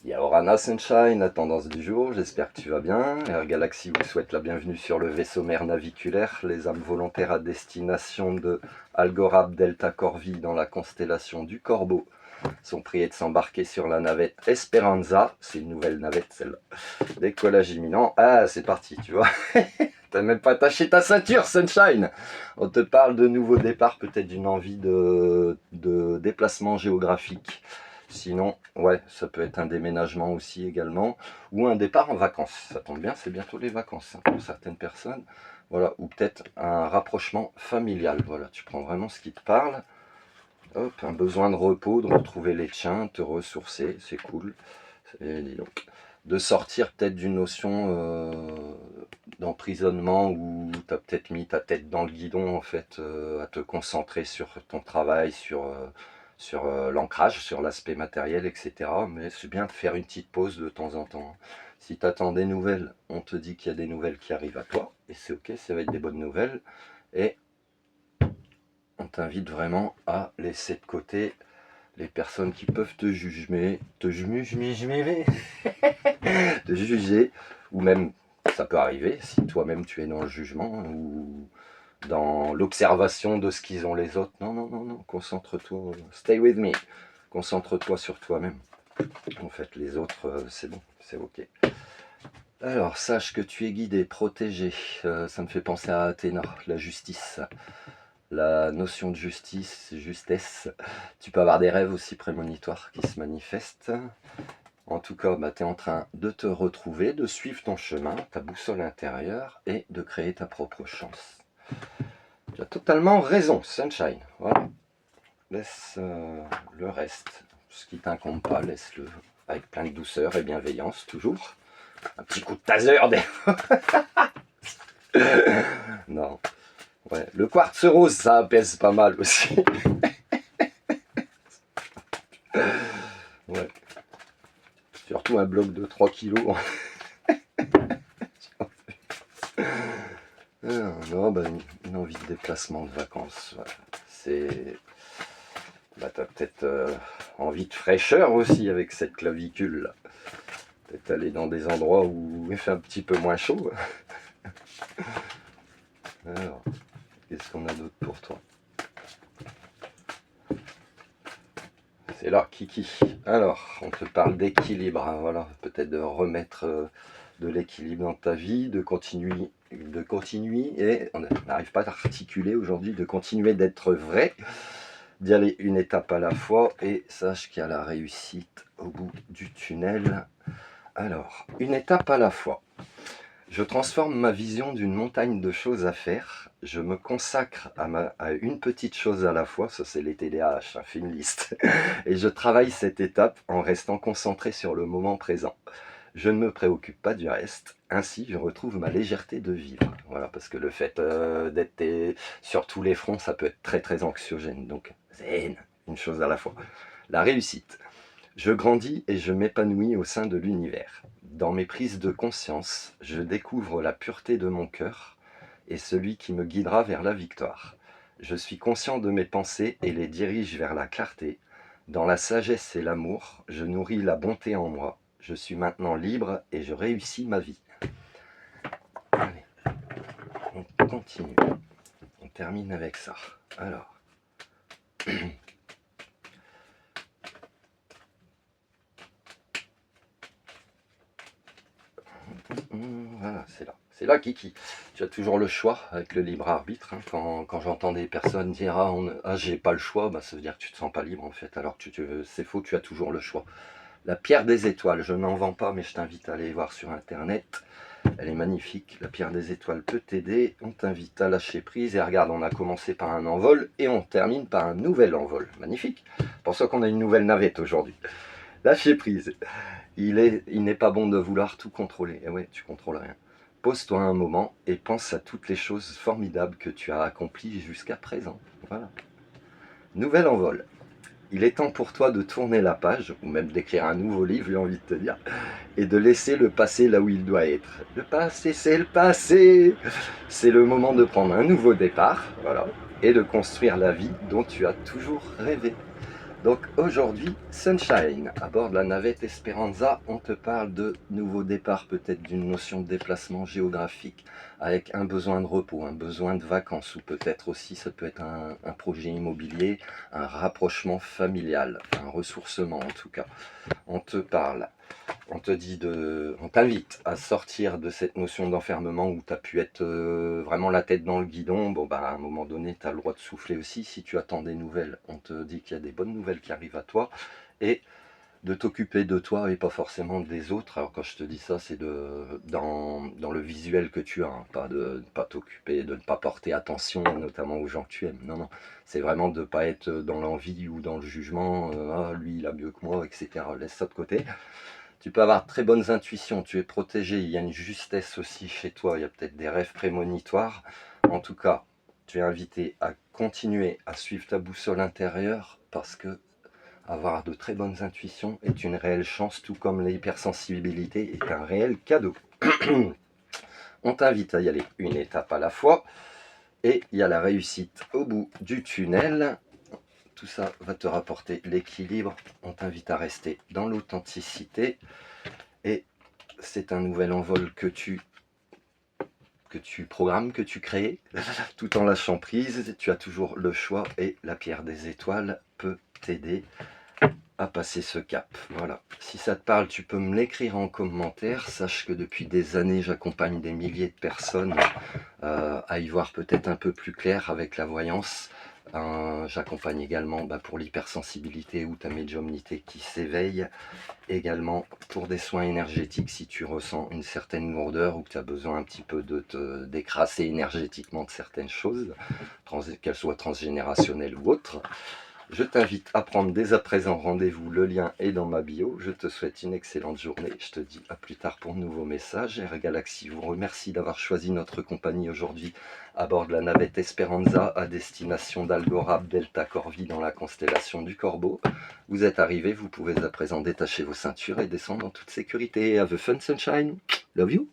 Yaorana Sunshine, la tendance du jour, j'espère que tu vas bien. Air Galaxy vous souhaite la bienvenue sur le vaisseau mère naviculaire. Les âmes volontaires à destination de Algorab Delta Corvi dans la constellation du Corbeau sont priés de s'embarquer sur la navette Esperanza. C'est une nouvelle navette celle-là. Décollage imminent. Ah, c'est parti, tu vois. T'as même pas attaché ta ceinture, Sunshine. On te parle de nouveaux départs, peut-être d'une envie de déplacement géographique. Sinon, ouais, ça peut être un déménagement aussi également, ou un départ en vacances. Ça tombe bien, c'est bientôt les vacances hein, pour certaines personnes. Voilà, ou peut-être un rapprochement familial. Voilà, tu prends vraiment ce qui te parle. Hop, un besoin de repos, de retrouver les tiens, te ressourcer, c'est cool. Dis donc. De sortir peut-être d'une notion d'emprisonnement où tu as peut-être mis ta tête dans le guidon en fait, à te concentrer sur ton travail, sur l'ancrage, sur l'aspect matériel, etc. Mais c'est bien de faire une petite pause de temps en temps. Si tu attends des nouvelles, on te dit qu'il y a des nouvelles qui arrivent à toi, et c'est ok, ça va être des bonnes nouvelles. Et on t'invite vraiment à laisser de côté les personnes qui peuvent te juger, te juger, ou même, ça peut arriver, si toi-même tu es dans le jugement, ou dans l'observation de ce qu'ils ont les autres. Non, non, non, non, concentre-toi, stay with me, concentre-toi sur toi-même. En fait, les autres, c'est bon, c'est ok. Alors, sache que tu es guidé, protégé, ça me fait penser à Athéna, la justice. La notion de justice, justesse, tu peux avoir des rêves aussi prémonitoires qui se manifestent. En tout cas, tu es en train de te retrouver, de suivre ton chemin, ta boussole intérieure et de créer ta propre chance. Tu as totalement raison, Sunshine. Voilà. Laisse le reste, ce qui t'incombe pas, laisse-le avec plein de douceur et bienveillance, toujours. Un petit coup de taser des fois. Non. Ouais. Le quartz rose, ça apaise pas mal aussi. Ouais. Surtout un bloc de 3 kilos. Non, bah, une envie de déplacement de vacances. Voilà. C'est. Bah, t'as peut-être envie de fraîcheur aussi avec cette clavicule là. Peut-être aller dans des endroits où il fait un petit peu moins chaud. Alors, qu'est-ce qu'on a d'autre pour toi? C'est là, Kiki. Alors, on te parle d'équilibre. Hein, voilà, peut-être de remettre de l'équilibre dans ta vie, de continuer, et on n'arrive pas à articuler aujourd'hui, de continuer d'être vrai, d'y aller une étape à la fois, et sache qu'il y a la réussite au bout du tunnel. Alors, une étape à la fois. Je transforme ma vision d'une montagne de choses à faire. Je me consacre à une petite chose à la fois. Ça, c'est les TDAH, fais une liste. Et je travaille cette étape en restant concentré sur le moment présent. Je ne me préoccupe pas du reste. Ainsi, je retrouve ma légèreté de vivre. Voilà, parce que le fait d'être sur tous les fronts, ça peut être très très anxiogène. Donc, zen, une chose à la fois. La réussite. Je grandis et je m'épanouis au sein de l'univers. Dans mes prises de conscience, je découvre la pureté de mon cœur et celui qui me guidera vers la victoire. Je suis conscient de mes pensées et les dirige vers la clarté. Dans la sagesse et l'amour, je nourris la bonté en moi. Je suis maintenant libre et je réussis ma vie. Allez, on continue. On termine avec ça. Alors. Voilà, c'est là. C'est là, Kiki. Tu as toujours le choix avec le libre arbitre. Hein. Quand j'entends des personnes dire j'ai pas le choix, bah, ça veut dire que tu te sens pas libre en fait. Alors c'est faux, tu as toujours le choix. La pierre des étoiles, je n'en vends pas, mais je t'invite à aller voir sur internet. Elle est magnifique. La pierre des étoiles peut t'aider. On t'invite à lâcher prise. Et regarde, on a commencé par un envol et on termine par un nouvel envol. Magnifique. Pour ça qu'on a une nouvelle navette aujourd'hui. Lâcher prise. Il n'est pas bon de vouloir tout contrôler. Et ouais, tu contrôles rien. Pose-toi un moment et pense à toutes les choses formidables que tu as accomplies jusqu'à présent. Voilà. Nouvel envol. Il est temps pour toi de tourner la page, ou même d'écrire un nouveau livre, j'ai envie de te dire, et de laisser le passé là où il doit être. Le passé, c'est le passé. C'est le moment de prendre un nouveau départ, voilà, et de construire la vie dont tu as toujours rêvé. Donc aujourd'hui, Sunshine, à bord de la navette Esperanza, on te parle de nouveau départ, peut-être d'une notion de déplacement géographique, avec un besoin de repos, un besoin de vacances, ou peut-être aussi ça peut être un projet immobilier, un rapprochement familial, un ressourcement en tout cas. On te parle, on te dit on t'invite à sortir de cette notion d'enfermement où tu as pu être vraiment la tête dans le guidon. Bon, bah, à un moment donné, tu as le droit de souffler aussi. Si tu attends des nouvelles, on te dit qu'il y a des bonnes nouvelles qui arrivent à toi. Et de t'occuper de toi et pas forcément des autres. Alors quand je te dis ça, c'est dans le visuel que tu as, hein, pas de pas t'occuper, de ne pas porter attention, notamment aux gens que tu aimes. Non, non, c'est vraiment de ne pas être dans l'envie ou dans le jugement. Ah, lui, il a mieux que moi, etc. Laisse ça de côté. Tu peux avoir très bonnes intuitions, tu es protégé, il y a une justesse aussi chez toi, il y a peut-être des rêves prémonitoires. En tout cas, tu es invité à continuer à suivre ta boussole intérieure parce que avoir de très bonnes intuitions est une réelle chance, tout comme l'hypersensibilité est un réel cadeau. On t'invite à y aller une étape à la fois et il y a la réussite au bout du tunnel. Tout ça va te rapporter l'équilibre. On t'invite à rester dans l'authenticité et c'est un nouvel envol que tu programmes, que tu crées, tout en lâchant prise. Tu as toujours le choix et la pierre des étoiles peut t'aider à passer ce cap. Voilà. Si ça te parle, tu peux me l'écrire en commentaire. Sache que depuis des années, j'accompagne des milliers de personnes à y voir peut-être un peu plus clair avec la voyance. J'accompagne également pour l'hypersensibilité ou ta médiumnité qui s'éveille. Également pour des soins énergétiques si tu ressens une certaine lourdeur ou que tu as besoin un petit peu de te décrasser énergétiquement de certaines choses, qu'elles soient transgénérationnelles ou autres. Je t'invite à prendre dès à présent rendez-vous, le lien est dans ma bio. Je te souhaite une excellente journée. Je te dis à plus tard pour de nouveaux messages. Air Galaxy vous remercie d'avoir choisi notre compagnie aujourd'hui à bord de la navette Esperanza à destination d'Algorab Delta Corvi dans la constellation du Corbeau. Vous êtes arrivés, vous pouvez à présent détacher vos ceintures et descendre en toute sécurité. Have a fun sunshine. Love you.